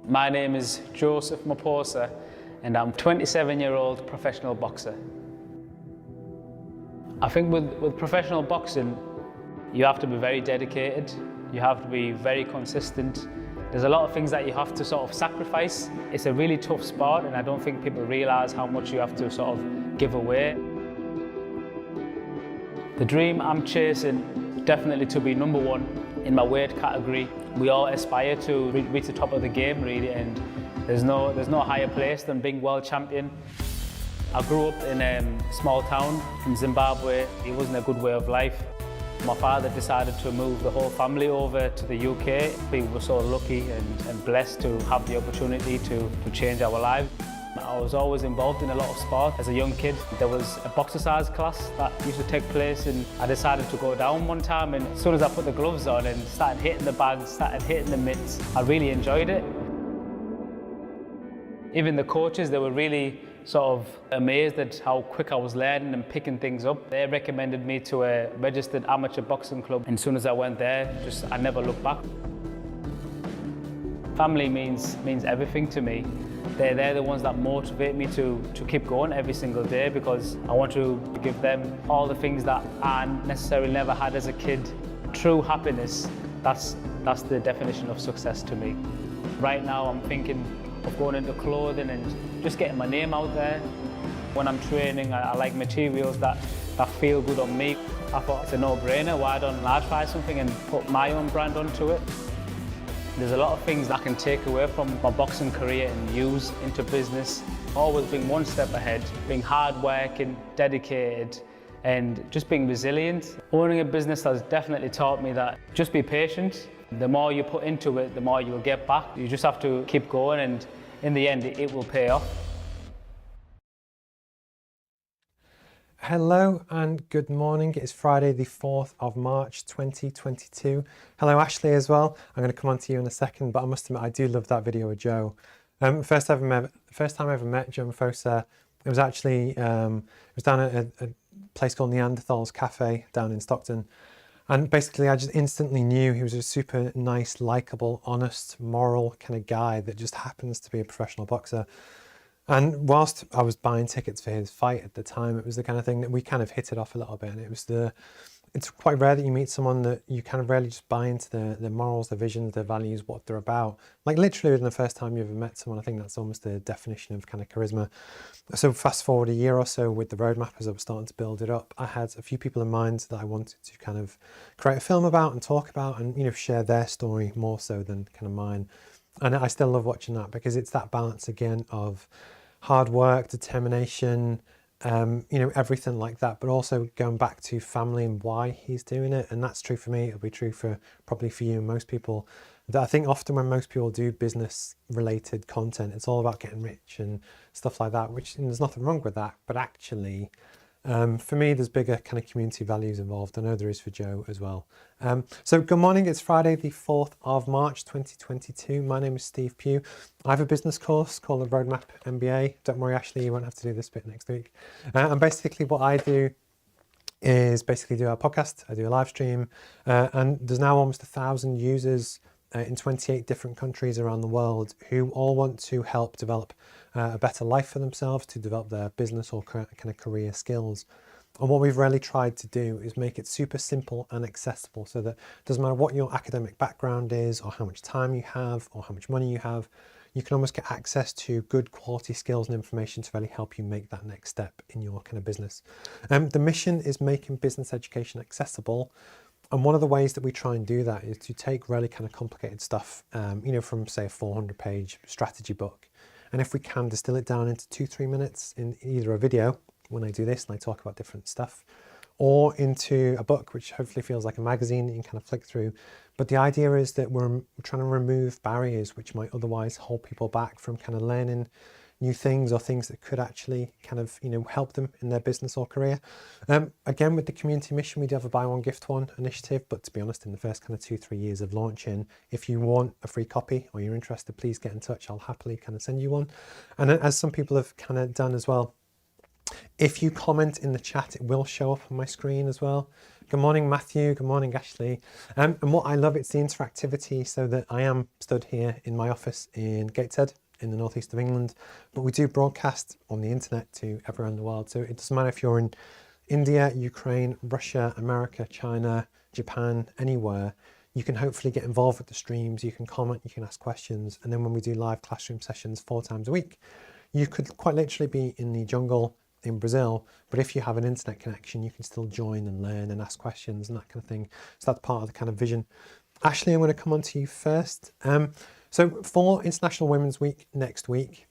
My name is Joseph Maposa and I'm a 27-year-old professional boxer. I think with professional boxing, you have to be very dedicated, you have to be very consistent. There's a lot of things that you have to sort of sacrifice. It's a really tough sport and I don't think people realise how much you have to sort of give away. The dream I'm chasing, definitely to be number one in my weight category. We all aspire to reach the top of the game really, and there's no higher place than being world champion. I grew up in a small town in Zimbabwe. It wasn't a good way of life. My father decided to move the whole family over to the UK. We were so lucky and blessed to have the opportunity to change our lives. I was always involved in a lot of sport. As a young kid, there was a boxercise class that used to take place and I decided to go down one time, and as soon as I put the gloves on and started hitting the bags, started hitting the mitts, I really enjoyed it. Even the coaches, they were really sort of amazed at how quick I was learning and picking things up. They recommended me to a registered amateur boxing club, and as soon as I went there, I never looked back. Family means everything to me. They're the ones that motivate me to keep going every single day, because I want to give them all the things that I necessarily never had as a kid. True happiness, that's the definition of success to me. Right now I'm thinking of going into clothing and just getting my name out there. When I'm training, I like materials that feel good on me. I thought it's a no-brainer, why don't I try something and put my own brand onto it? There's a lot of things I can take away from my boxing career and use into business. Always being one step ahead, being hard-working, dedicated, and just being resilient. Owning a business has definitely taught me that just be patient. The more you put into it, the more you'll get back. You just have to keep going, and in the end, it will pay off. Hello and good morning. It's Friday the 4th of March 2022. Hello Ashley as well. I'm going to come on to you in a second, but I must admit I do love that video with Joe. First time I ever met Joe Maposa, it was actually it was down at a place called Neanderthals Cafe down in Stockton. And basically I just instantly knew he was a super nice, likeable, honest, moral kind of guy that just happens to be a professional boxer. And whilst I was buying tickets for his fight at the time, it was the kind of thing that we kind of hit it off a little bit. And it's quite rare that you meet someone that you kind of rarely just buy into their morals, their visions, their values, what they're about. Like literally within the first time you ever met someone, I think that's almost the definition of kind of charisma. So fast forward a year or so with the roadmap, as I was starting to build it up, I had a few people in mind that I wanted to kind of create a film about and talk about and, you know, share their story more so than kind of mine. And I still love watching that because it's that balance again of hard work, determination, you know, everything like that, but also going back to family and why he's doing it. And that's true for me. It'll be true for probably for you and most people. That I think often when most people do business related content, it's all about getting rich and stuff like that, which, and there's nothing wrong with that, but actually for me, there's bigger kind of community values involved. I know there is for Joe as well. So good morning, it's Friday the 4th of March 2022. My name is Steve Pugh. I have a business course called the Roadmap MBA. Don't worry Ashley, you won't have to do this bit next week. And basically what I do is basically do a podcast, I do a live stream, and there's now almost 1,000 users in 28 different countries around the world who all want to help develop a better life for themselves, to develop their business or kind of career skills. And what we've really tried to do is make it super simple and accessible so that it doesn't matter what your academic background is or how much time you have or how much money you have, you can almost get access to good quality skills and information to really help you make that next step in your kind of business. The mission is making business education accessible. And one of the ways that we try and do that is to take really kind of complicated stuff, you know, from say a 400-page strategy book. And if we can distill it down into 2-3 minutes in either a video, when I do this and I talk about different stuff, or into a book, which hopefully feels like a magazine that you can kind of flick through. But the idea is that we're trying to remove barriers which might otherwise hold people back from kind of learning new things or things that could actually kind of, you know, help them in their business or career. Again, with the community mission, we do have a buy one, gift one initiative, but to be honest, in the first kind of 2-3 years of launching, if you want a free copy or you're interested, please get in touch. I'll happily kind of send you one. And as some people have kind of done as well, If you comment in the chat, it will show up on my screen as well. Good morning, Matthew. Good morning, Ashley. And what I love, it's the interactivity, so that I am stood here in my office in Gateshead in the northeast of England, but we do broadcast on the internet to everyone in the world. So it doesn't matter if you're in India, Ukraine, Russia, America, China, Japan, anywhere. You can hopefully get involved with the streams, you can comment, you can ask questions. And then when we do live classroom sessions 4 times a week, you could quite literally be in the jungle in Brazil, but if you have an internet connection, you can still join and learn and ask questions and that kind of thing. So that's part of the kind of vision. Ashley, I'm going to come on to you first. So for International Women's Week next week,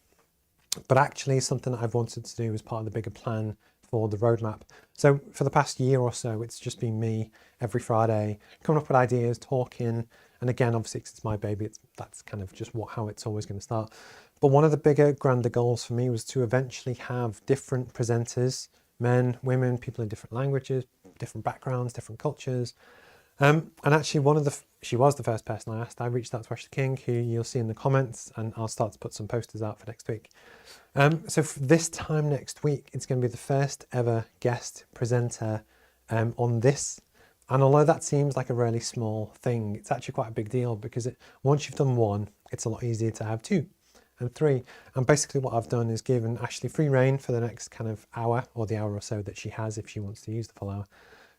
but actually something that I've wanted to do as part of the bigger plan for the roadmap. So for the past year or so, it's just been me every Friday coming up with ideas, talking, and again, obviously, because it's my baby, that's kind of just how it's always going to start. But one of the bigger, grander goals for me was to eventually have different presenters, men, women, people in different languages, different backgrounds, different cultures. And actually, she was the first person I asked. I reached out to Ashley King, who you'll see in the comments, and I'll start to put some posters out for next week. So for this time next week, it's going to be the first ever guest presenter on this. And although that seems like a really small thing, it's actually quite a big deal, because once you've done one, it's a lot easier to have 2 and 3. And basically what I've done is given Ashley free rein for the next kind of hour, or the hour or so that she has if she wants to use the full hour,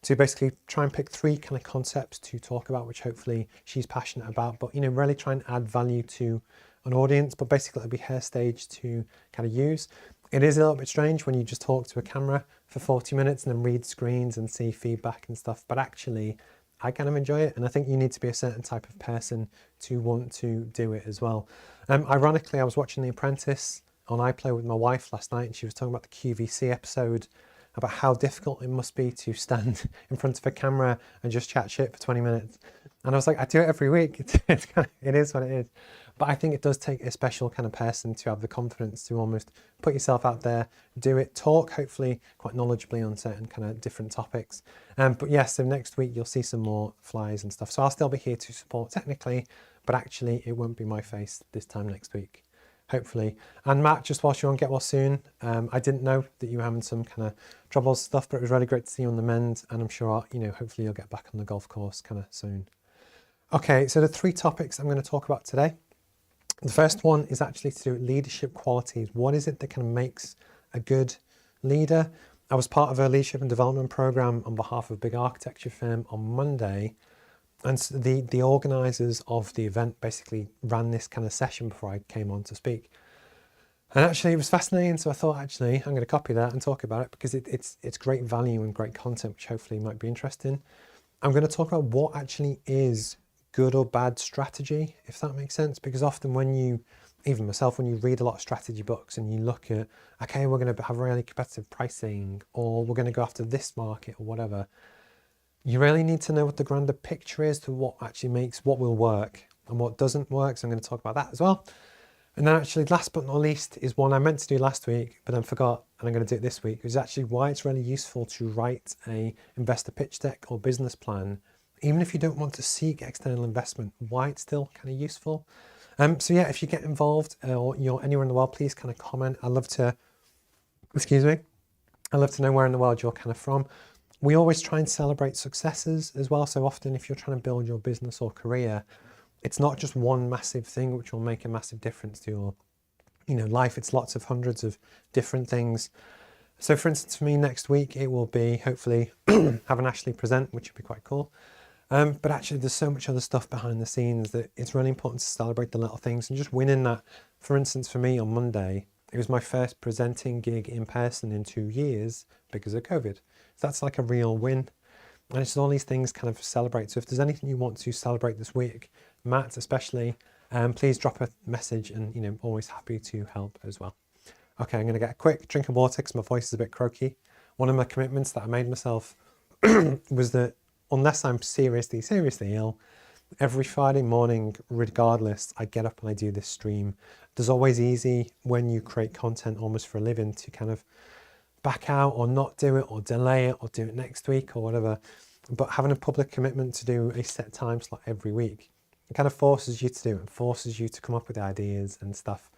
to basically try and pick 3 kind of concepts to talk about, which hopefully she's passionate about, but really try and add value to an audience. But basically it'll be her stage to kind of use. It is a little bit strange when you just talk to a camera for 40 minutes and then read screens and see feedback and stuff, but actually I kind of enjoy it, and I think you need to be a certain type of person to want to do it as well. Ironically, I was watching The Apprentice on iPlayer with my wife last night, and she was talking about the QVC episode, about how difficult it must be to stand in front of a camera and just chat shit for 20 minutes. And I was like, I do it every week. It is what it is. But I think it does take a special kind of person to have the confidence to almost put yourself out there, do it, talk, hopefully quite knowledgeably on certain kind of different topics. But yes, so next week you'll see some more flies and stuff. So I'll still be here to support technically, but actually it won't be my face this time next week, hopefully. And Matt, just whilst you're on, get well soon. I didn't know that you were having some kind of troubles stuff, but it was really great to see you on the mend. And I'm sure, hopefully you'll get back on the golf course kind of soon. Okay, so the 3 topics I'm going to talk about today. The first one is actually to do with leadership qualities. What is it that kind of makes a good leader? I was part of a leadership and development program on behalf of a big architecture firm on Monday. And so the organisers of the event basically ran this kind of session before I came on to speak. And actually it was fascinating. So I thought, actually, I'm going to copy that and talk about it, because it's great value and great content, which hopefully might be interesting. I'm going to talk about what actually is good or bad strategy, if that makes sense, because often even myself, when you read a lot of strategy books and you look at, okay, we're going to have really competitive pricing, or we're going to go after this market or whatever, you really need to know what the grander picture is to what actually makes what will work and what doesn't work. So I'm going to talk about that as well. And then actually, last but not least, is one I meant to do last week, but then forgot, and I'm going to do it this week, is actually why it's really useful to write a investor pitch deck or business plan, even if you don't want to seek external investment, why it's still kind of useful. So yeah, if you get involved or you're anywhere in the world, please kind of comment. I'd love to know where in the world you're kind of from. We always try and celebrate successes as well. So often if you're trying to build your business or career, it's not just one massive thing which will make a massive difference to your life. It's lots of hundreds of different things. So for instance, for me next week, it will be hopefully having Ashley present, which would be quite cool. But actually there's so much other stuff behind the scenes that it's really important to celebrate the little things and just winning that. For instance, for me on Monday, it was my first presenting gig in person in 2 years because of COVID. So that's like a real win. And it's all these things kind of celebrate. So if there's anything you want to celebrate this week, Matt especially, please drop a message, and always happy to help as well. Okay, I'm going to get a quick drink of water because my voice is a bit croaky. One of my commitments that I made myself was that unless I'm seriously ill, every Friday morning, regardless, I get up and I do this stream. There's always easy when you create content almost for a living to kind of back out or not do it or delay it or do it next week or whatever. But having a public commitment to do a set time slot every week, it kind of forces you to do it, and forces you to come up with ideas and stuff.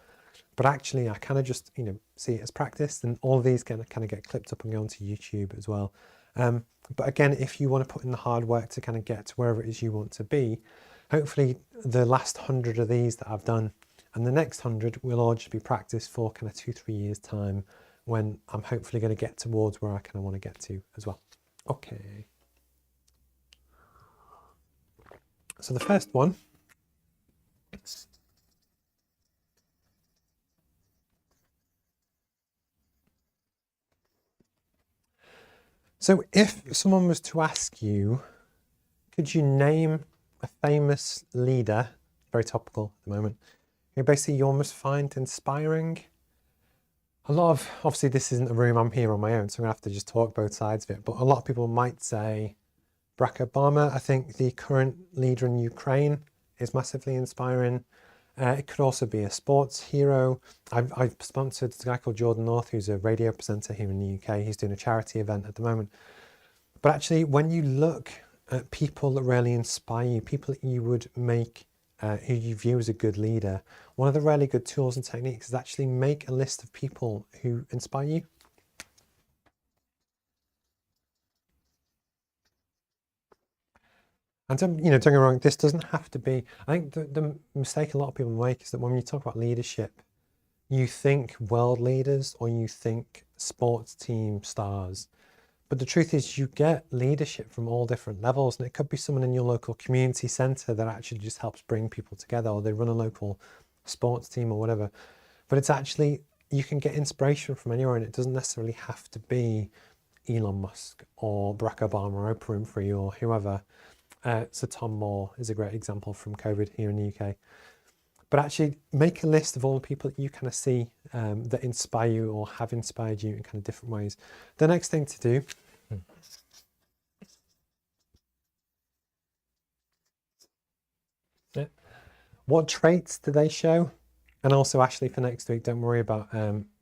But actually I kind of just, see it as practice, and all of these can kind of get clipped up and go onto YouTube as well. But again, if you want to put in the hard work to kind of get to wherever it is you want to be, hopefully the last 100 of these that I've done and the next 100 will all just be practice for kind of 2-3 years time, when I'm hopefully going to get towards where I kind of want to get to as well. Okay. So the first one, so if someone was to ask you, could you name a famous leader, very topical at the moment, who basically you almost find inspiring? A lot of, obviously this isn't a room, I'm here on my own, so I'm gonna have to just talk both sides of it, but a lot of people might say Barack Obama. I think the current leader in Ukraine is massively inspiring. It could also be a sports hero. I've sponsored a guy called Jordan North, who's a radio presenter here in the UK. He's doing a charity event at the moment. But actually, when you look at people that really inspire you, people that you would make, who you view as a good leader, one of the really good tools and techniques is actually make a list of people who inspire you. And don't get me wrong, this doesn't have to be, I think the mistake a lot of people make is that when you talk about leadership, you think world leaders or you think sports team stars. But the truth is you get leadership from all different levels, and it could be someone in your local community centre that actually just helps bring people together, or they run a local sports team or whatever. But it's actually, you can get inspiration from anywhere, and it doesn't necessarily have to be Elon Musk or Barack Obama or Oprah Winfrey or whoever. So Tom Moore is a great example from COVID here in the UK. But actually make a list of all the people that you kind of see that inspire you or have inspired you in kind of different ways. The next thing to do what traits do they show? And also, Ashley, for next week, don't worry about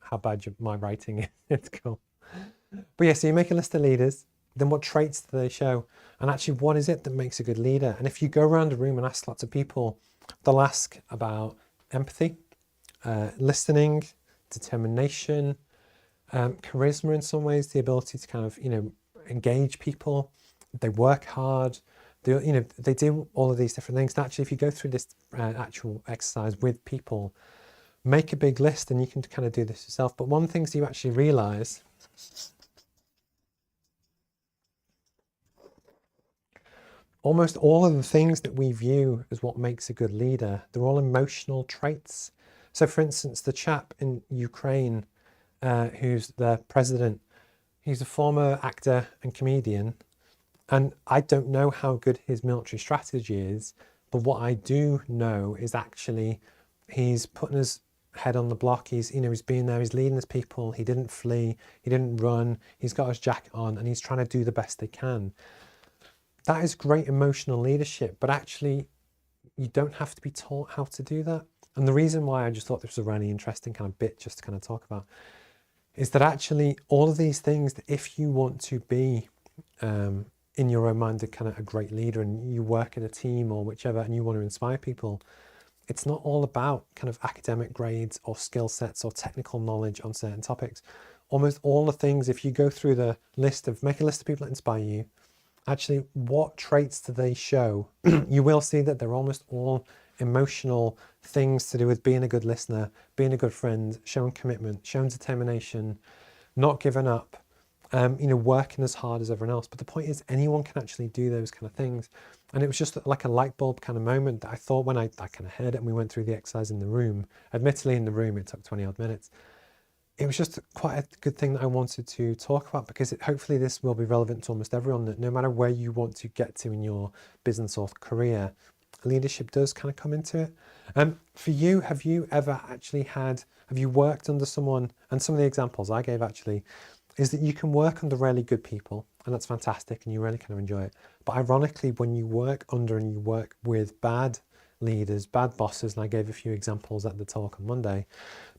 how bad my writing is. It's cool. But yeah, so you make a list of leaders, then what traits do they show? And actually, what is it that makes a good leader? And if you go around a room and ask lots of people, they'll ask about empathy, listening, determination, charisma in some ways, the ability to kind of, engage people. They work hard. They do all of these different things. And actually, if you go through this actual exercise with people, make a big list, and you can kind of do this yourself. But one of the things you actually realize, almost all of the things that we view as what makes a good leader, they're all emotional traits. So for instance, the chap in Ukraine, who's the president, he's a former actor and comedian. And I don't know how good his military strategy is, but what I do know is actually he's putting his head on the block. He's been there, he's leading his people. He didn't flee, he didn't run, he's got his jacket on, and he's trying to do the best they can. That is great emotional leadership, but actually you don't have to be taught how to do that. And the reason why I just thought this was a really interesting kind of bit just to kind of talk about is that actually all of these things, that if you want to be in your own mind, kind of a great leader, and you work in a team or whichever, and you want to inspire people, it's not all about kind of academic grades or skill sets or technical knowledge on certain topics. Almost all the things, if you go through the list of, make a list of people that inspire you, actually what traits do they show? You will see that they're almost all emotional things to do with being a good listener, being a good friend, showing commitment, showing determination, not giving up, working as hard as everyone else. But the point is, anyone can actually do those kind of things. And it was just like a light bulb kind of moment that I thought when I kind of heard it and we went through the exercise in the room. Admittedly, in the room, it took 20 odd minutes. It was just quite a good thing that I wanted to talk about, because hopefully this will be relevant to almost everyone, that no matter where you want to get to in your business or career, leadership does kind of come into it. For you, have you worked under someone? And some of the examples I gave actually is that you can work under really good people, and that's fantastic, and you really kind of enjoy it. But ironically, when you work under and you work with bad leaders, bad bosses, and I gave a few examples at the talk on Monday,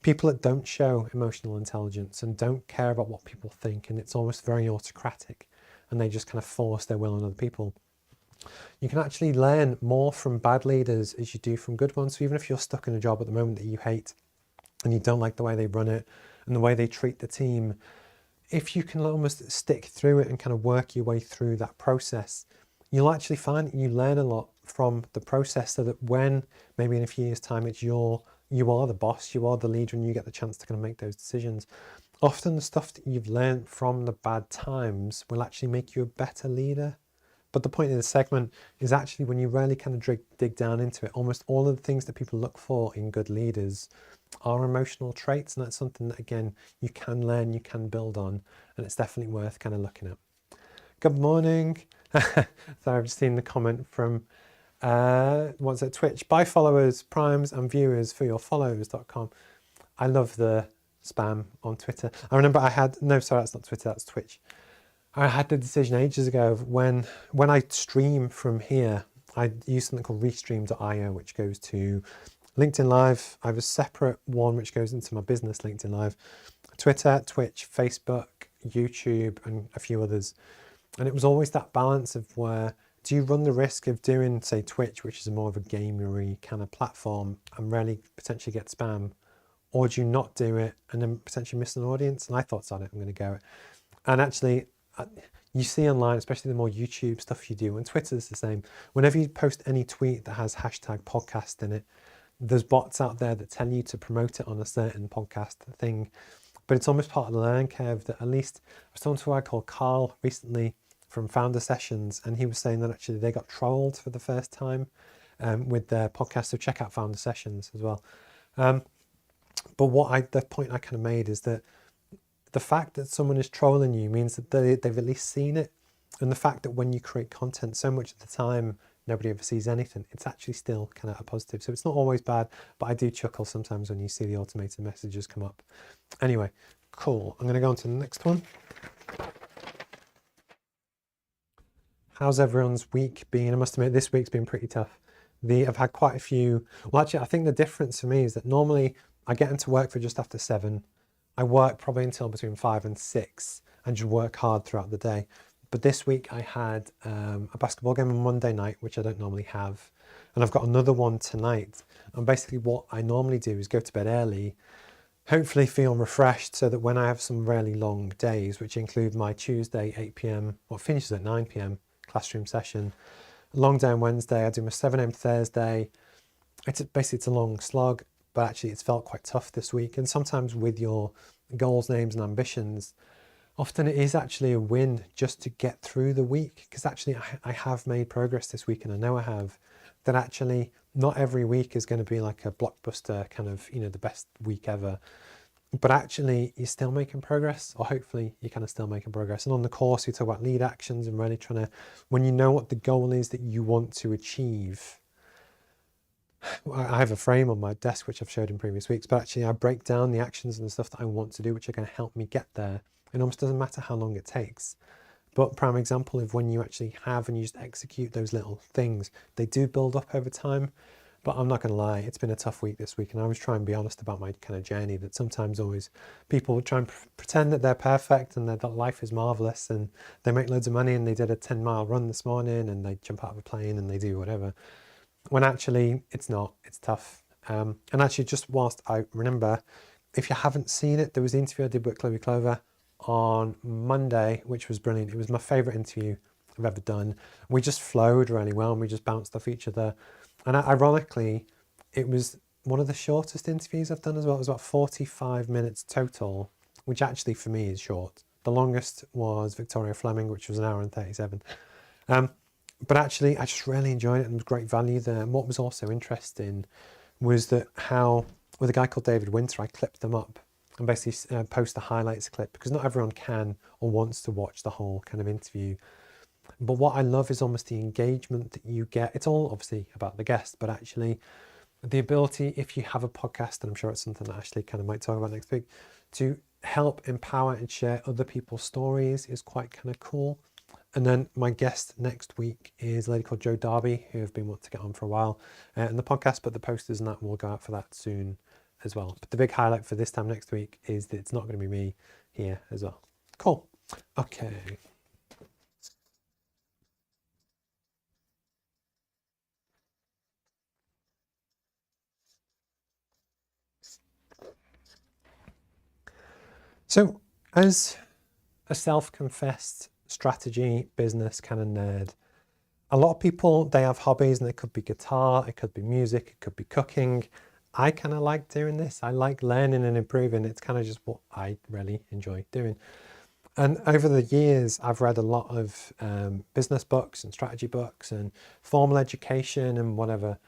people that don't show emotional intelligence and don't care about what people think, and it's almost very autocratic, and they just kind of force their will on other people. You can actually learn more from bad leaders as you do from good ones. So even if you're stuck in a job at the moment that you hate, and you don't like the way they run it and the way they treat the team, if you can almost stick through it and kind of work your way through that process, you'll actually find that you learn a lot from the process, so that when maybe in a few years' time you are the boss, you are the leader, and you get the chance to kind of make those decisions. Often the stuff that you've learned from the bad times will actually make you a better leader. But the point of the segment is actually when you really kind of dig down into it, almost all of the things that people look for in good leaders are emotional traits. And that's something that, again, you can learn, you can build on, and it's definitely worth kind of looking at. Good morning. So I've just seen the comment from, what's it, Twitch. Buy followers, primes and viewers for your follows.com. I love the spam on Twitter. I remember no, sorry, that's not Twitter, that's Twitch. I had the decision ages ago of when I stream from here, I use something called restream.io, which goes to LinkedIn Live. I have a separate one which goes into my business LinkedIn Live, Twitter, Twitch, Facebook, YouTube, and a few others. And it was always that balance of where do you run the risk of doing, say, Twitch, which is more of a gamery kind of platform, and really potentially get spam, or do you not do it and then potentially miss an audience? And I thought, sorry, I'm going to go. And actually, you see online, especially the more YouTube stuff you do, and Twitter's the same. Whenever you post any tweet that has hashtag podcast in it, there's bots out there that tell you to promote it on a certain podcast thing. But it's almost part of the learning curve that, at least I was talking to a guy called Carl recently from Founder Sessions, and he was saying that actually they got trolled for the first time with their podcast. So check out Founder Sessions as well. But the point I kind of made is that the fact that someone is trolling you means that they've at least seen it. And the fact that when you create content, so much of the time, nobody ever sees anything, it's actually still kind of a positive. So it's not always bad, but I do chuckle sometimes when you see the automated messages come up. Anyway, cool. I'm going to go on to the next one. How's everyone's week been? I must admit, this week's been pretty tough. I've had quite a few. Well, actually, I think the difference for me is that normally I get into work for just after 7. I work probably until between 5 and 6 and just work hard throughout the day. But this week I had a basketball game on Monday night, which I don't normally have. And I've got another one tonight. And basically what I normally do is go to bed early, hopefully feel refreshed, so that when I have some really long days, which include my Tuesday 8 p.m, what finishes at 9 p.m, classroom session, a long day on Wednesday, I do my 7 a.m. Thursday. It's a long slog, but actually it's felt quite tough this week. And sometimes with your goals, names and ambitions, often it is actually a win just to get through the week, because actually I have made progress this week, and I know I have, that actually not every week is going to be like a blockbuster kind of, the best week ever. But actually you're still making progress, or hopefully you're kind of still making progress. And on the course, we talk about lead actions and really trying to, when you know what the goal is that you want to achieve, I have a frame on my desk, which I've showed in previous weeks, but actually I break down the actions and the stuff that I want to do, which are going to help me get there. It almost doesn't matter how long it takes. But prime example of when you actually have and you just execute those little things, they do build up over time. But I'm not going to lie, it's been a tough week this week, and I always try and be honest about my kind of journey, that sometimes always people try and pretend that they're perfect and that life is marvelous and they make loads of money and they did a 10-mile run this morning and they jump out of a plane and they do whatever. When actually it's not, it's tough. And actually, just whilst I remember, if you haven't seen it, there was the interview I did with Chloe Clover on Monday, which was brilliant. It was my favourite interview I've ever done. We just flowed really well and we just bounced off each other. And ironically, it was one of the shortest interviews I've done as well. It was about 45 minutes total, which actually for me is short. The longest was Victoria Fleming, which was 1 hour and 37. But actually, I just really enjoyed it, and there was great value there. And what was also interesting was that how, with a guy called David Winter, I clipped them up and basically post the highlights clip, because not everyone can or wants to watch the whole kind of interview. But what I love is almost the engagement that you get. It's all obviously about the guest, but actually the ability, if you have a podcast, and I'm sure it's something that Ashley kind of might talk about next week, to help empower and share other people's stories is quite kind of cool. And then my guest next week is a lady called Jo Darby, who I've been wanting to get on for a while in the podcast, but the posters and that will go out for that soon as well. But the big highlight for this time next week is that it's not going to be me here as well. Cool. Okay. So as a self-confessed strategy business kind of nerd, a lot of people, they have hobbies, and it could be guitar, it could be music, it could be cooking. I kind of like doing this. I like learning and improving. It's kind of just what I really enjoy doing. And over the years, I've read a lot of business books and strategy books and formal education and whatever.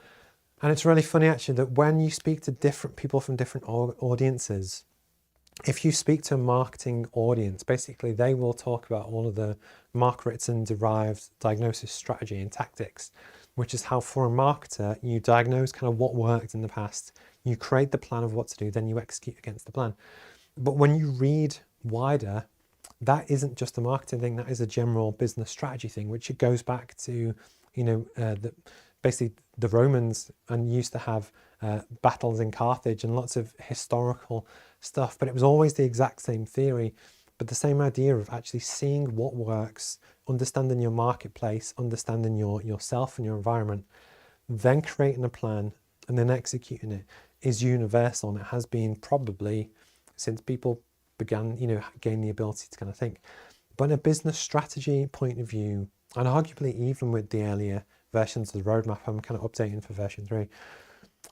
And it's really funny actually that when you speak to different people from different audiences, if you speak to a marketing audience, basically they will talk about all of the Mark Ritson derived diagnosis strategy and tactics, which is how for a marketer, you diagnose kind of what worked in the past, you create the plan of what to do, then you execute against the plan. But when you read wider, that isn't just a marketing thing, that is a general business strategy thing, which it goes back to, basically the Romans and used to have battles in Carthage and lots of historical stuff, but it was always the exact same theory, but the same idea of actually seeing what works, understanding your marketplace, understanding yourself and your environment, then creating a plan and then executing it is universal, and it has been probably since people began, gain the ability to kind of think. But in a business strategy point of view, and arguably even with the earlier versions of the roadmap, I'm kind of updating for version 3.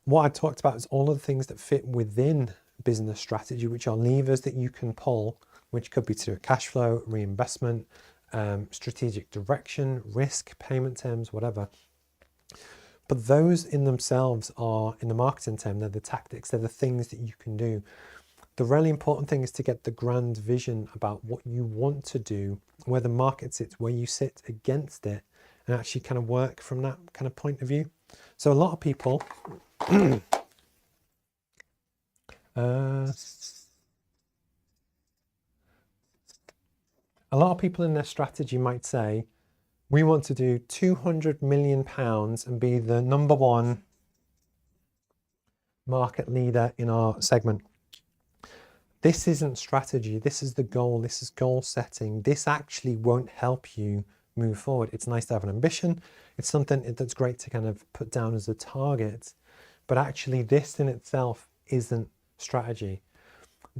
What I talked about is all of the things that fit within business strategy, which are levers that you can pull, which could be to cash flow, reinvestment, strategic direction, risk, payment terms, whatever. But those in themselves are, in the marketing term, they're the tactics, they're the things that you can do. The really important thing is to get the grand vision about what you want to do, where the market sits, where you sit against it, and actually kind of work from that kind of point of view. So a lot of people, a lot of people in their strategy might say, we want to do £200 million and be the #1 market leader in our segment. This isn't strategy. This is the goal. This is goal setting. This actually won't help you move forward. It's nice to have an ambition. It's something that's great to kind of put down as a target, but actually this in itself isn't strategy.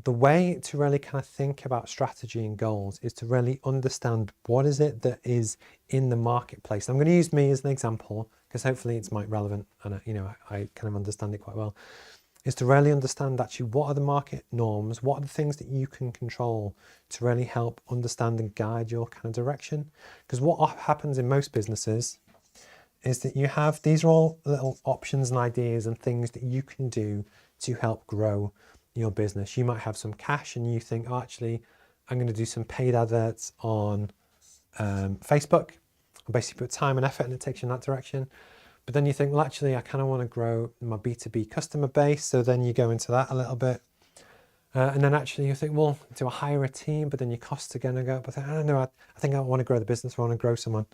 The way to really kind of think about strategy and goals is to really understand what is it that is in the marketplace. I'm going to use me as an example because hopefully it's might relevant and I kind of understand it quite well. Is to really understand actually what are the market norms, what are the things that you can control to really help understand and guide your kind of direction. Because what happens in most businesses is that you have, these are all little options and ideas and things that you can do to help grow your business. You might have some cash and you think, oh, actually, I'm going to do some paid adverts on Facebook. I basically put time and effort and it takes you in that direction. But then you think, well, actually, I kind of want to grow my B2B customer base. So then you go into that a little bit. And then actually you think, well, do I hire a team? But then your costs are going to go up. I think, I don't know, I think I want to grow the business. I want to grow someone.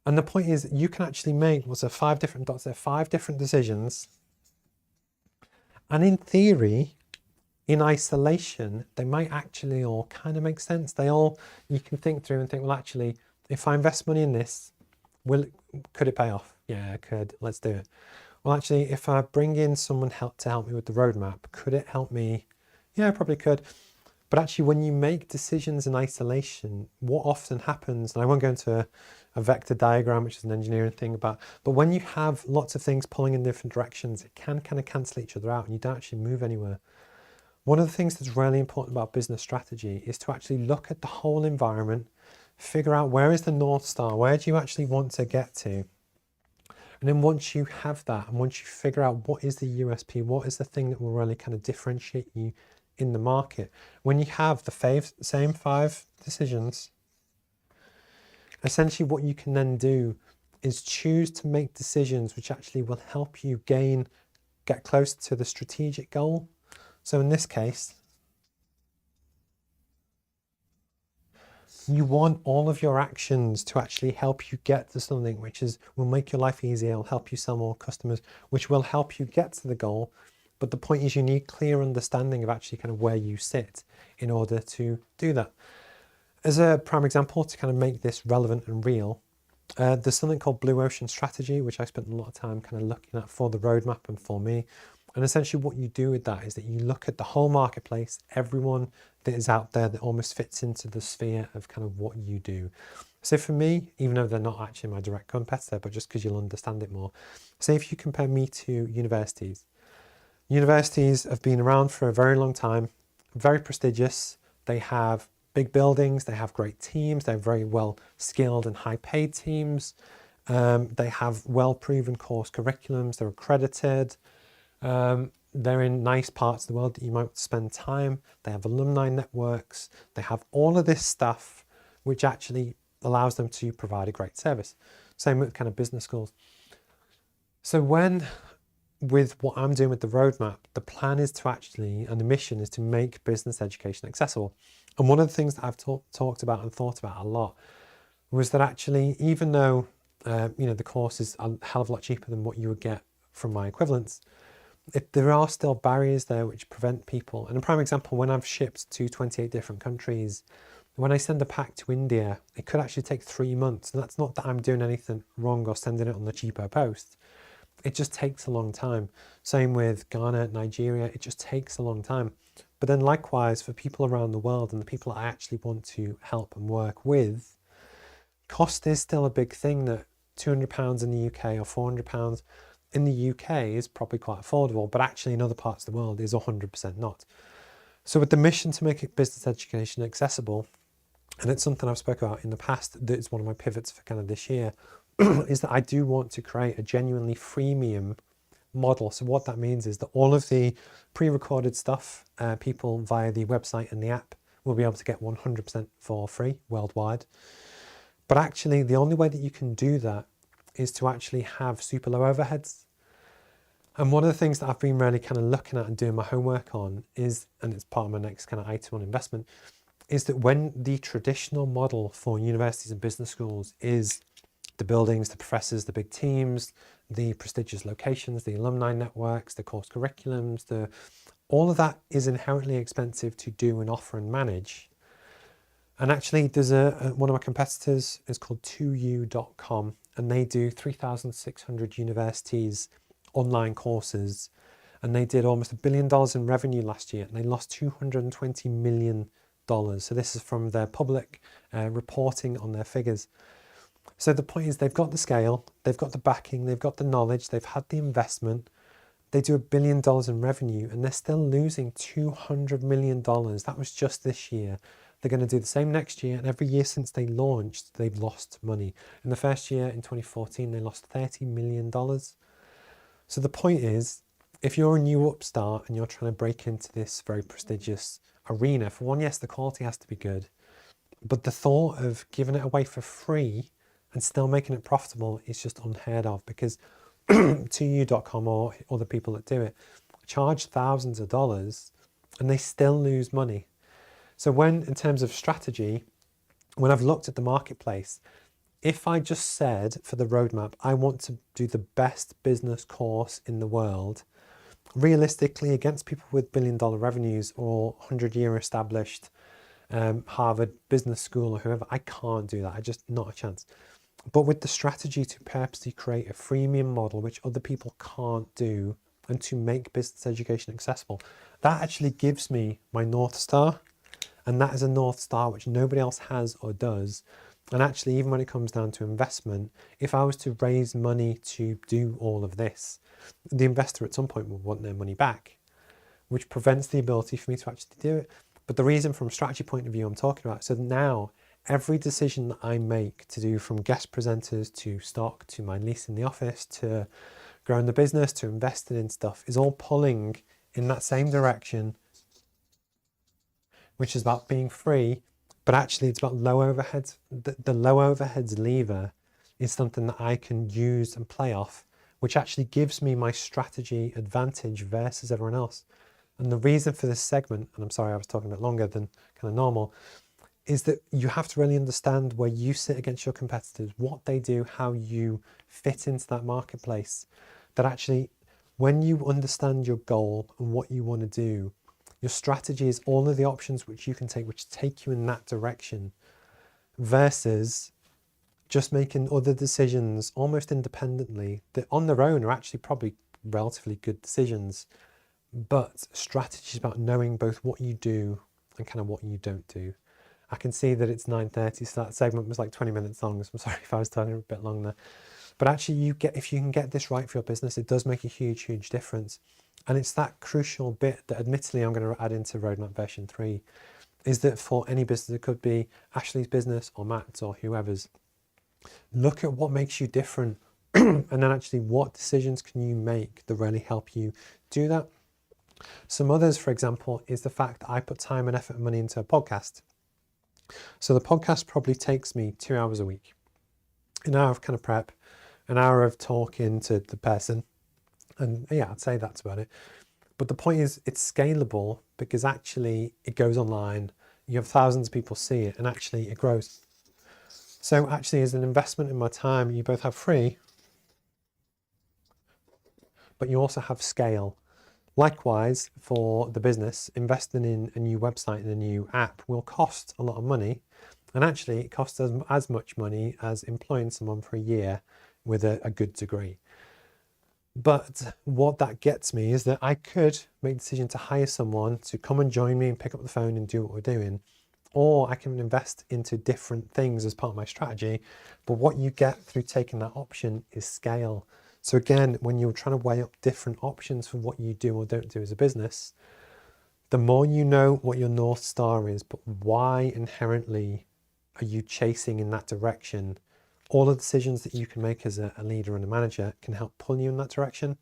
And the point is you can actually make, what's there, 5 different dots there, 5 different decisions. And in theory, in isolation, they might actually all kind of make sense. You can think through and think, well, actually, if I invest money in this, could it pay off? Yeah, it could. Let's do it. Well, actually, if I bring in someone to help me with the roadmap, could it help me? Yeah, it probably could. But actually, when you make decisions in isolation, what often happens, and I won't go into a vector diagram, which is an engineering thing but when you have lots of things pulling in different directions, it can kind of cancel each other out and you don't actually move anywhere. One of the things that's really important about business strategy is to actually look at the whole environment, figure out where is the North Star, where do you actually want to get to? And then once you have that, and once you figure out what is the USP, what is the thing that will really kind of differentiate you in the market, when you have the same 5 decisions, essentially what you can then do is choose to make decisions which actually will help you get closer to the strategic goal. So in this case, you want all of your actions to actually help you get to something which will make your life easier, will help you sell more customers, which will help you get to the goal. But the point is you need clear understanding of actually kind of where you sit in order to do that. As a prime example, to kind of make this relevant and real, there's something called Blue Ocean Strategy, which I spent a lot of time kind of looking at for the roadmap and for me. And essentially what you do with that is that you look at the whole marketplace, everyone that is out there that almost fits into the sphere of kind of what you do. So for me, even though they're not actually my direct competitor, but just because you'll understand it more, say if you compare me to universities, universities have been around for a very long time, very prestigious. They have big buildings, they have great teams, they're very well skilled and high paid teams. They have well proven course curriculums, they're accredited. They're in nice parts of the world that you might spend time. They have alumni networks. They have all of this stuff, which actually allows them to provide a great service. Same with kind of business schools. So with what I'm doing with the roadmap, the plan is to actually, and the mission is to make business education accessible. And one of the things that I've talked about and thought about a lot was that actually, even though the course is a hell of a lot cheaper than what you would get from my equivalents, there are still barriers there which prevent people. And a prime example, when I've shipped to 28 different countries, when I send a pack to India, it could actually take 3 months. And that's not that I'm doing anything wrong or sending it on the cheaper post. It just takes a long time. Same with Ghana, Nigeria, it just takes a long time. But then likewise, for people around the world and the people I actually want to help and work with, cost is still a big thing. That £200 in the UK or £400 in the UK is probably quite affordable, but actually in other parts of the world is 100% not. So with the mission to make business education accessible, and it's something I've spoken about in the past, that is one of my pivots for kind of this year, is that I do want to create a genuinely freemium model. So what that means is that all of the pre-recorded stuff, people via the website and the app will be able to get 100% for free worldwide. But actually the only way that you can do that is to actually have super low overheads. And one of the things that I've been really kind of looking at and doing my homework on is, and it's part of my next kind of item on investment, is that when the traditional model for universities and business schools is the buildings, the professors, the big teams, the prestigious locations, the alumni networks, the course curriculums, all of that is inherently expensive to do and offer and manage. And actually there's one of my competitors is called 2u.com, and they do 3,600 universities online courses, and they did almost $1 billion in revenue last year, and they lost $220 million. So this is from their public reporting on their figures. So the point is, they've got the scale, they've got the backing, they've got the knowledge, they've had the investment, they do $1 billion in revenue, and they're still losing $200 million. That was just this year. They're going to do the same next year, and every year since they launched, they've lost money. In the first year, in 2014, they lost $30 million. So the point is, if you're a new upstart and you're trying to break into this very prestigious arena, for one, yes, the quality has to be good, but the thought of giving it away for free and still making it profitable is just unheard of, because 2u.com or other people that do it charge thousands of dollars and they still lose money. So in terms of strategy, when I've looked at the marketplace, if I just said for the roadmap, I want to do the best business course in the world, realistically against people with $1 billion revenues or 100-year established Harvard Business School or whoever, I can't do that. I just, not a chance. But with the strategy to purposely create a freemium model, which other people can't do, and to make business education accessible, that actually gives me my North Star. And that is a North Star which nobody else has or does. And actually, even when it comes down to investment, if I was to raise money to do all of this, the investor at some point will want their money back, which prevents the ability for me to actually do it. But the reason from a strategy point of view I'm talking about, so now every decision that I make to do, from guest presenters to stock to my lease in the office to growing the business to investing in stuff, is all pulling in that same direction, which is about being free, but actually it's about low overheads. The low overheads lever is something that I can use and play off, which actually gives me my strategy advantage versus everyone else. And the reason for this segment, and I'm sorry I was talking a bit longer than kind of normal, is that you have to really understand where you sit against your competitors, what they do, how you fit into that marketplace. That actually, when you understand your goal and what you want to do, your strategy is all of the options which you can take, which take you in that direction, versus just making other decisions almost independently that on their own are actually probably relatively good decisions. But strategy is about knowing both what you do and kind of what you don't do. I can see that it's 9:30, so that segment was like 20 minutes long, so I'm sorry if I was talking a bit long there. But actually, if you can get this right for your business, it does make a huge difference. And it's that crucial bit that admittedly I'm going to add into Roadmap version 3, is that for any business, it could be Ashley's business or Matt's or whoever's, look at what makes you different and then actually what decisions can you make that really help you do that. Some others, for example, is the fact that I put time and effort and money into a podcast. So the podcast probably takes me 2 hours a week, an hour of kind of prep, an hour of talking to the person. And yeah, I'd say that's about it. But the point is it's scalable because actually it goes online, you have thousands of people see it, and actually it grows. So actually as an investment in my time, you both have free, but you also have scale. Likewise, for the business, investing in a new website and a new app will cost a lot of money. And actually it costs as much money as employing someone for a year with a good degree. But what that gets me is that I could make the decision to hire someone to come and join me and pick up the phone and do what we're doing. Or I can invest into different things as part of my strategy. But what you get through taking that option is scale. So again, when you're trying to weigh up different options for what you do or don't do as a business, the more you know what your North Star is, but why inherently are you chasing in that direction, all the decisions that you can make as a leader and a manager can help pull you in that direction.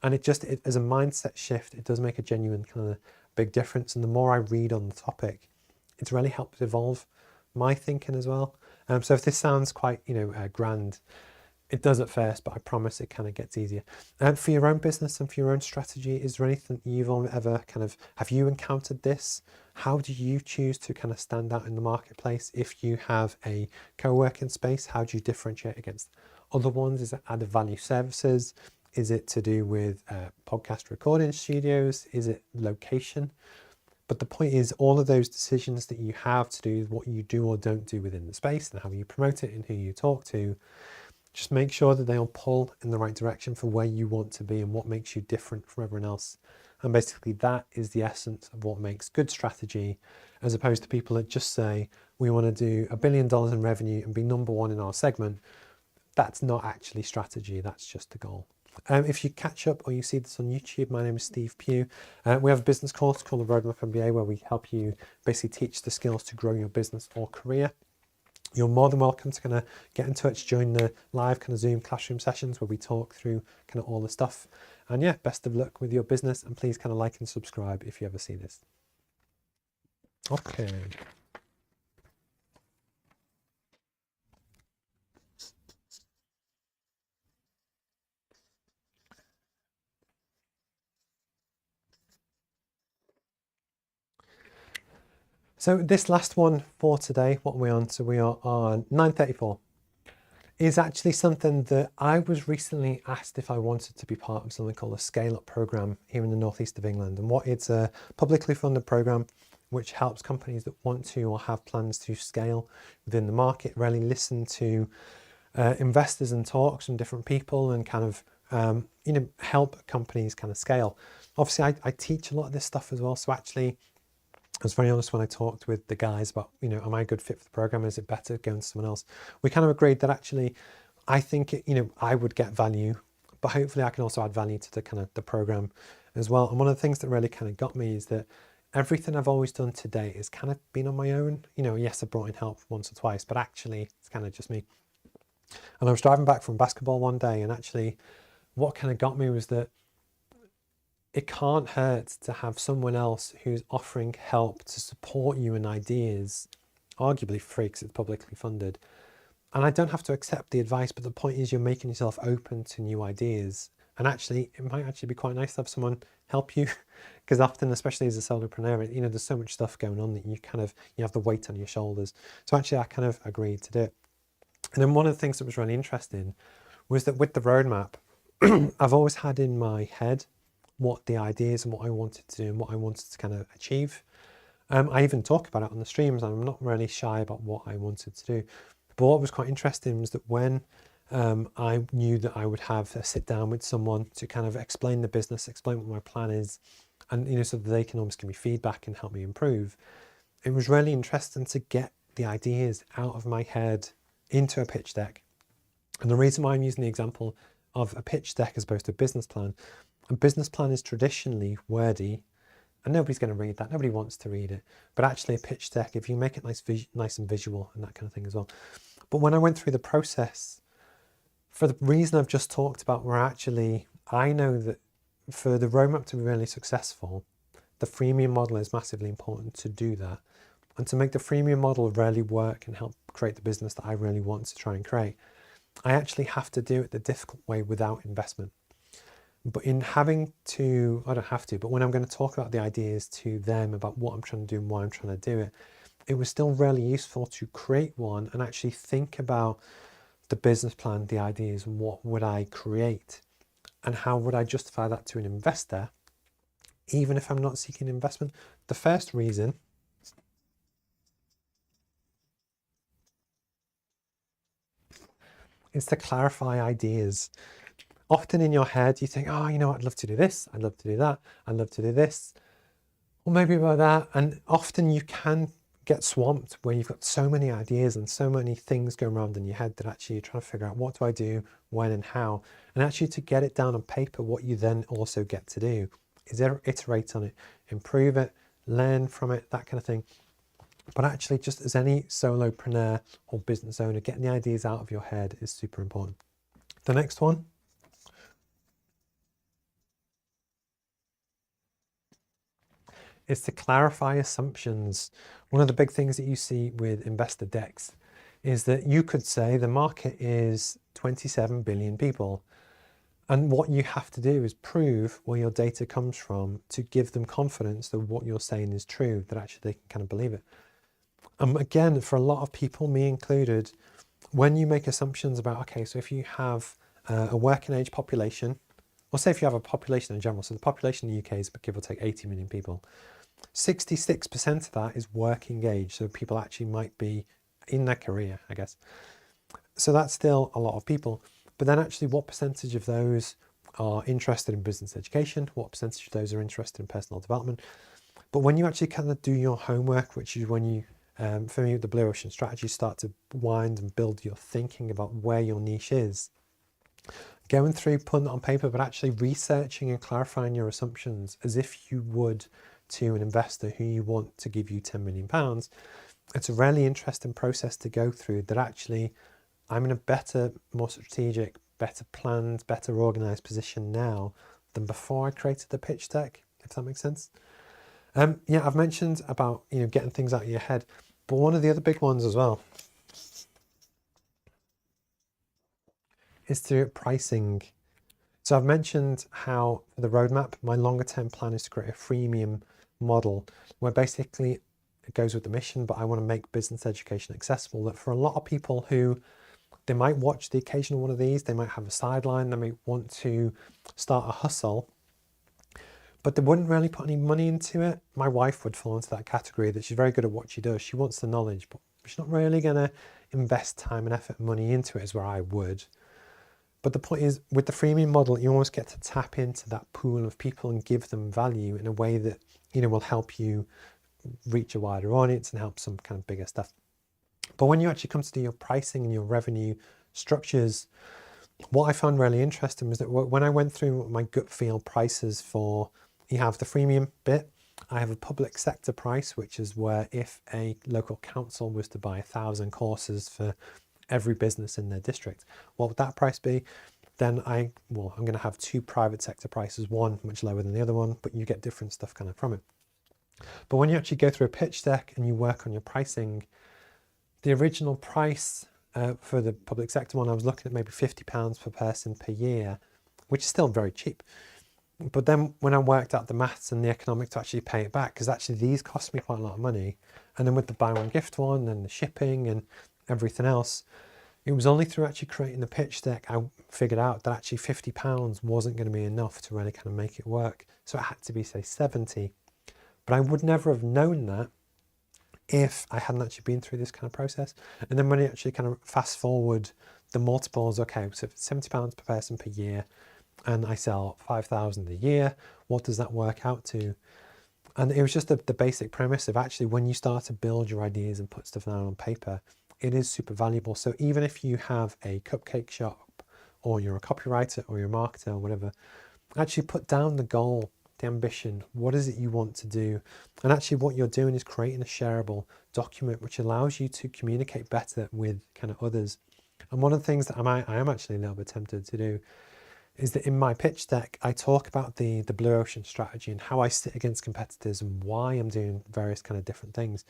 And it as a mindset shift, it does make a genuine kind of big difference. And the more I read on the topic, it's really helped evolve my thinking as well. So if this sounds quite, grand, it does at first, but I promise it kind of gets easier. And for your own business and for your own strategy, is there anything you've ever have you encountered this? How do you choose to kind of stand out in the marketplace? If you have a co-working space, how do you differentiate against other ones? Is it added value services? Is it to do with podcast recording studios? Is it location? But the point is, all of those decisions that you have to do with what you do or don't do within the space and how you promote it and who you talk to, just make sure that they all pull in the right direction for where you want to be and what makes you different from everyone else. And basically that is the essence of what makes good strategy, as opposed to people that just say, we want to do $1 billion in revenue and be number one in our segment. That's not actually strategy, that's just the goal. If you catch up or you see this on YouTube, my name is Steve Pugh. We have a business course called the Roadmap MBA where we help you basically teach the skills to grow your business or career. You're more than welcome to kind of get in touch, join the live kind of Zoom classroom sessions where we talk through kind of all the stuff. And yeah, best of luck with your business, and please kind of like and subscribe if you ever see this. Okay. So this last one for today, what are we on? So we are on 9:34. Is actually something that I was recently asked if I wanted to be part of something called a scale-up program here in the northeast of England. And what it's a publicly funded program which helps companies that want to or have plans to scale within the market really listen to investors and talks from different people and kind of help companies kind of scale. Obviously, I teach a lot of this stuff as well. So actually, I was very honest when I talked with the guys about, am I a good fit for the program? Is it better going to someone else? We kind of agreed that actually, I think, I would get value, but hopefully I can also add value to the kind of the program as well. And one of the things that really kind of got me is that everything I've always done to date has kind of been on my own. Yes, I brought in help once or twice, but actually it's kind of just me. And I was driving back from basketball one day, and actually what kind of got me was that it can't hurt to have someone else who's offering help to support you in ideas, arguably free because it's publicly funded. And I don't have to accept the advice, but the point is you're making yourself open to new ideas. And actually, it might actually be quite nice to have someone help you, because often, especially as a solopreneur, there's so much stuff going on that you have the weight on your shoulders. So actually, I kind of agreed to do it. And then one of the things that was really interesting was that with the roadmap, I've always had in my head what the ideas and what I wanted to do and what I wanted to kind of achieve. I even talk about it on the streams, and I'm not really shy about what I wanted to do. But what was quite interesting was that when I knew that I would have a sit down with someone to kind of explain the business, explain what my plan is, and so that they can almost give me feedback and help me improve. It was really interesting to get the ideas out of my head into a pitch deck. And the reason why I'm using the example of a pitch deck as opposed to a business plan is traditionally wordy, and nobody's going to read that. Nobody wants to read it. But actually a pitch deck, if you make it nice and visual and that kind of thing as well. But when I went through the process, for the reason I've just talked about, where actually I know that for the roadmap to be really successful, the freemium model is massively important to do that. And to make the freemium model really work and help create the business that I really want to try and create, I actually have to do it the difficult way without investment. But in having to, I don't have to, but when I'm going to talk about the ideas to them about what I'm trying to do and why I'm trying to do it, it was still really useful to create one and actually think about the business plan, the ideas, and what would I create and how would I justify that to an investor, even if I'm not seeking investment. The first reason is to clarify ideas. Often in your head, you think, oh, I'd love to do this, I'd love to do that, I'd love to do this, or maybe about that. And often you can get swamped where you've got so many ideas and so many things going around in your head that actually you're trying to figure out what do I do, when and how. And actually to get it down on paper, what you then also get to do is iterate on it, improve it, learn from it, that kind of thing. But actually, just as any solopreneur or business owner, getting the ideas out of your head is super important. The next one is to clarify assumptions. One of the big things that you see with investor decks is that you could say the market is 27 billion people. And what you have to do is prove where your data comes from to give them confidence that what you're saying is true, that actually they can kind of believe it. Again, for a lot of people, me included, when you make assumptions about, okay, so if you have a working age population, or say if you have a population in general, so the population in the UK is give or take 80 million people, 66% of that is working age. So people actually might be in their career, I guess. So that's still a lot of people. But then actually what percentage of those are interested in business education? What percentage of those are interested in personal development? But when you actually kind of do your homework, which is when you, for me, with the Blue Ocean strategy, start to wind and build your thinking about where your niche is, going through, putting it on paper, but actually researching and clarifying your assumptions as if you would to an investor who you want to give you £10 million. It's a really interesting process to go through that actually I'm in a better, more strategic, better planned, better organized position now than before I created the pitch deck, if that makes sense. Yeah, I've mentioned about, getting things out of your head, but one of the other big ones as well is through pricing. So I've mentioned how for the roadmap, my longer term plan is to create a freemium model where basically it goes with the mission, but I want to make business education accessible. That for a lot of people who they might watch the occasional one of these, they might have a sideline, they might want to start a hustle, but they wouldn't really put any money into it. My wife would fall into that category, that she's very good at what she does. She wants the knowledge, but she's not really going to invest time and effort and money into it as where I would. But the point is, with the freemium model, you almost get to tap into that pool of people and give them value in a way that, will help you reach a wider audience and help some kind of bigger stuff. But when you actually come to do your pricing and your revenue structures, what I found really interesting was that when I went through my gut feel prices for, you have the freemium bit, I have a public sector price, which is where if a local council was to buy 1,000 courses for every business in their district, what would that price be? Then I'm going to have two private sector prices, one much lower than the other one, but you get different stuff kind of from it. But when you actually go through a pitch deck and you work on your pricing, the original price for the public sector one, I was looking at maybe £50 per person per year, which is still very cheap. But then when I worked out the maths and the economics to actually pay it back, because actually these cost me quite a lot of money, and then with the buy one gift one and the shipping and everything else, it was only through actually creating the pitch deck I figured out that actually £50 wasn't going to be enough to really kind of make it work. So it had to be, say, 70. But I would never have known that if I hadn't actually been through this kind of process. And then when I actually kind of fast forward the multiples. Okay, so if it's £70 per person per year and I sell 5,000 a year, what does that work out to? And it was just the basic premise of actually when you start to build your ideas and put stuff down on paper, it is super valuable. So even if you have a cupcake shop or you're a copywriter or you're a marketer or whatever, actually put down the goal, the ambition, what is it you want to do? And actually what you're doing is creating a shareable document which allows you to communicate better with kind of others. And one of the things that I am actually a little bit tempted to do is that in my pitch deck, I talk about the blue ocean strategy and how I sit against competitors and why I'm doing various kind of different things.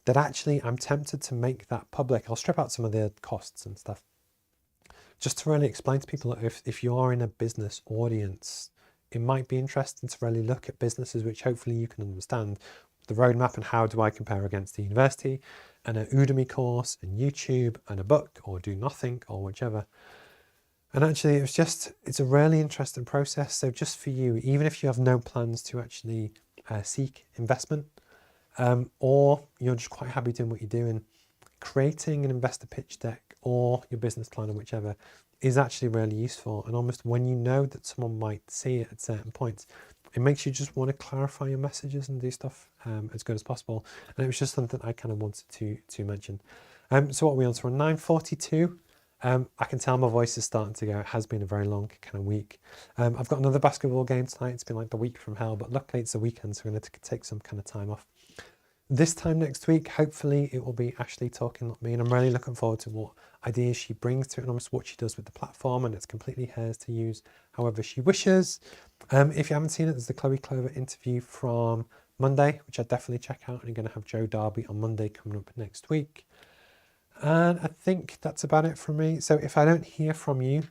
That actually I'm tempted to make that public. I'll strip out some of the costs and stuff, just to really explain to people that if you are in a business audience, it might be interesting to really look at businesses which hopefully you can understand the roadmap and how do I compare against the university and an Udemy course and YouTube and a book or do nothing or whichever. And actually it's a really interesting process. So just for you, even if you have no plans to actually seek investment, or you're just quite happy doing what you're doing, creating an investor pitch deck or your business plan or whichever is actually really useful. And almost when you know that someone might see it at certain points, it makes you just want to clarify your messages and do stuff as good as possible. And it was just something I kind of wanted to mention. So what are we on? So we're on 9:42. I can tell my voice is starting to go. It has been a very long kind of week. I've got another basketball game tonight. It's been like the week from hell, but luckily it's a weekend, so I'm going to take some kind of time off. This time next week, hopefully it will be Ashley talking, not me, and I'm really looking forward to what ideas she brings to it and almost what she does with the platform, and it's completely hers to use however she wishes. If you haven't seen it, there's the Chloe Clover interview from Monday, which I'd definitely check out, and I'm going to have Joe Darby on Monday coming up next week. And I think that's about it from me. So if I don't hear from you,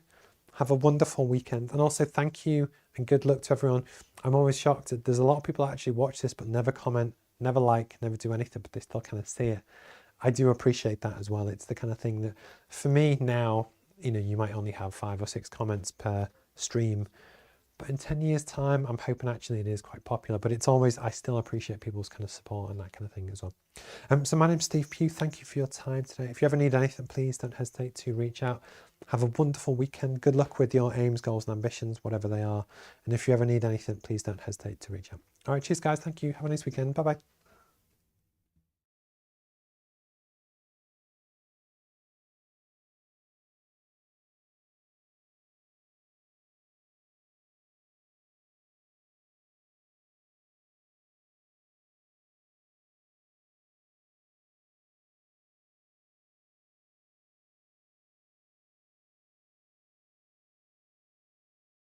have a wonderful weekend. And also thank you and good luck to everyone. I'm always shocked that there's a lot of people that actually watch this but never comment, never like, never do anything, but they still kind of see it. I do appreciate that as well. It's the kind of thing that for me now, you might only have 5 or 6 comments per stream. But in 10 years' time, I'm hoping actually it is quite popular. But it's always, I still appreciate people's kind of support and that kind of thing as well. So my name's Steve Pugh. Thank you for your time today. If you ever need anything, please don't hesitate to reach out. Have a wonderful weekend. Good luck with your aims, goals and ambitions, whatever they are. And if you ever need anything, please don't hesitate to reach out. All right, cheers guys. Thank you. Have a nice weekend. Bye-bye.